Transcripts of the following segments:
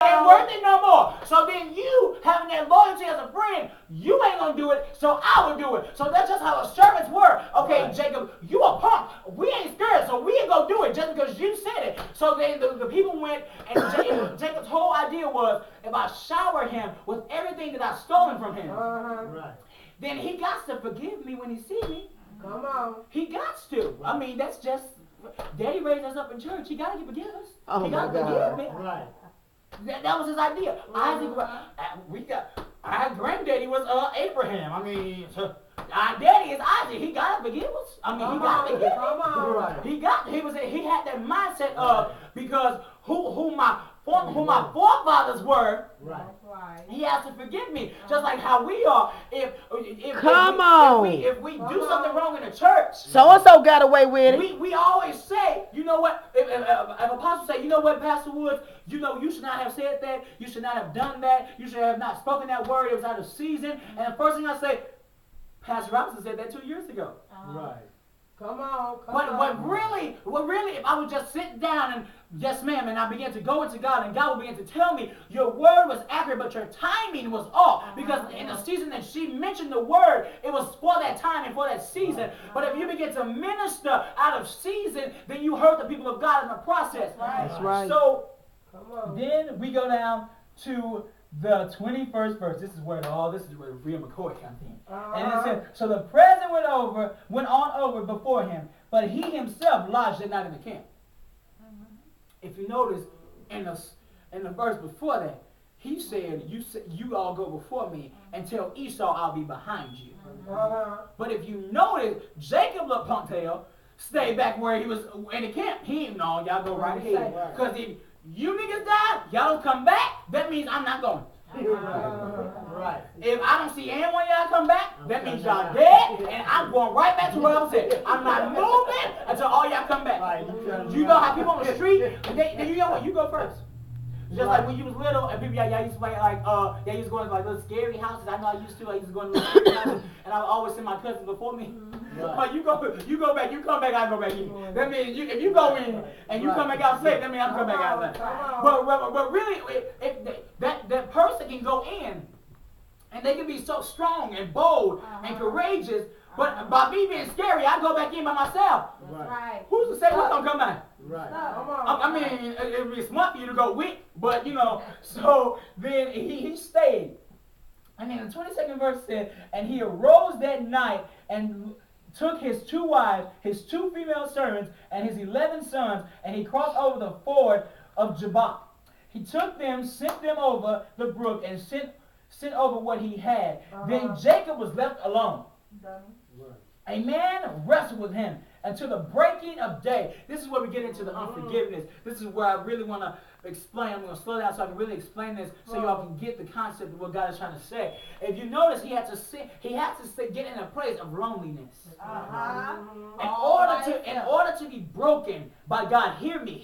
ain't worth it no more. So then you having that loyalty as a friend, you ain't gonna do it, so I will do it. So that's just how the servants were. Okay, right. Jacob, you a punk. We ain't scared, so we ain't gonna do it just because you said it. So then the people went, and Jacob's whole idea was, if I shower him with everything that I've stolen from him, right, then he got to forgive me when he see me. Come on. He got to. I mean, that's just, Daddy raised us up in church. He got to forgive us. Oh he got to forgive me. Right. That was his idea. Our granddaddy was Abraham. I mean, our daddy is Isaac. He got to forgive us. I mean, he got to forgive me. He had that mindset of, because who my forefathers were. Right. He has to forgive me, just like how we are. If we do something wrong in the church, so and so got away with it. We always say, you know what? If apostles say, you know what, Pastor Woods, you know you should not have said that. You should not have done that. You should have not spoken that word. It was out of season. And the first thing I say, Pastor Robinson said that 2 years ago. Right. Come on. What really, if I would just sit down and, yes ma'am, and I began to go into God, and God would begin to tell me, your word was accurate, but your timing was off. Because in the season that she mentioned the word, it was for that time and for that season. But if you begin to minister out of season, then you hurt the people of God in the process. That's right. So, then we go down to the 21st verse. This is where Rhea McCoy comes in. And it says, so the present went on over before him, but he himself lodged that night in the camp. If you notice, in the verse before that, he said, you all go before me and tell Esau I'll be behind you. But if you notice, Jacob the punk tail stayed back where he was in the camp. He ain't know, y'all go right ahead. Because if you niggas die, y'all don't come back, that means I'm not going. Right. If I don't see any one of y'all come back, that means y'all dead, and I'm going right back to where I was at. I'm not moving until all y'all come back. Right. You know how people on the street, you know what? You go first. Just like when you was little, and people, y'all used to play y'all used to go into like little scary houses. I know I used to go into little scary houses, and I would always send my cousins before me. Right. You go back, you come back, I go back in. That means if you go in and you come back out safe, that means I'm coming back out safe. But really, that person can go in, and they can be so strong and bold and courageous. But by me being scary, I go back in by myself. Right. Who's to say what's gonna come back? Right. I mean, it'd be smart for you to go with, but so then he stayed. And then the 22nd verse said, and he arose that night and took his 2 wives, his 2 female servants, and his 11 sons, and he crossed over the ford of Jabbok. He took them, sent them over the brook, and sent over what he had. Then Jacob was left alone. A man wrestled with him until the breaking of day. This is where we get into the unforgiveness. This is where I really want to explain. I'm going to slow down so I can really explain this so y'all can get the concept of what God is trying to say. If you notice, he had to get in a place of loneliness. In order to be broken by God, hear me.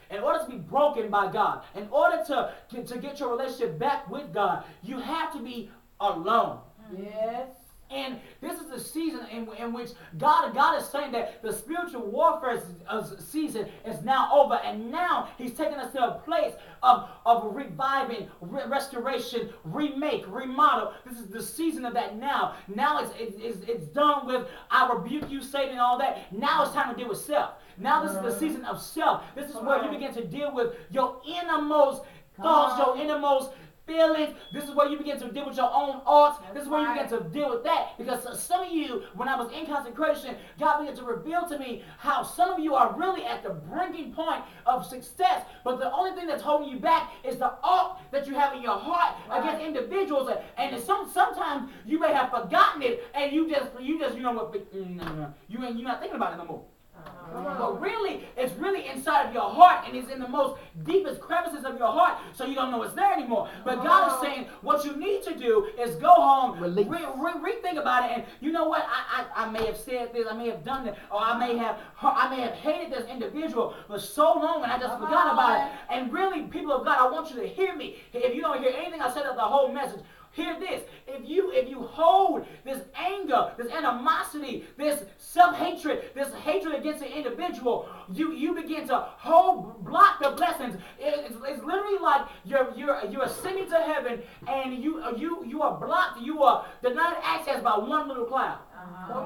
In order to be broken by God, in order to get your relationship back with God, you have to be alone. Yes. And this is a season in which God is saying that the spiritual warfare season is now over, and now he's taking us to a place of reviving, restoration, remake, remodel. This is the season of that now. Now it's done with I rebuke you, Satan, and all that. Now it's time to deal with self. Now this is the season of self. This is where you begin to deal with your innermost thoughts, your innermost feelings. This is where you begin to deal with your own arts. This is where you begin to deal with that. Because some of you, when I was in consecration, God began to reveal to me how some of you are really at the breaking point of success. But the only thing that's holding you back is the art that you have in your heart against individuals. And sometimes you may have forgotten it, and you just you know what, you're not thinking about it no more. But really, it's really inside of your heart, and it's in the most deepest crevices of your heart, so you don't know it's there anymore. But God is saying what you need to do is go home, rethink about it, and you know what? I may have said this, I may have done this, or I may have hated this individual for so long, and I just forgot about it. And really, people of God, I want you to hear me. If you don't hear anything I said of the whole message, hear this. if you hold this anger, this animosity, this self-hatred, this hatred against an individual, you begin to block the blessings. It's literally like you're ascending to heaven, and you are blocked. You are denied access by one little cloud. Come on.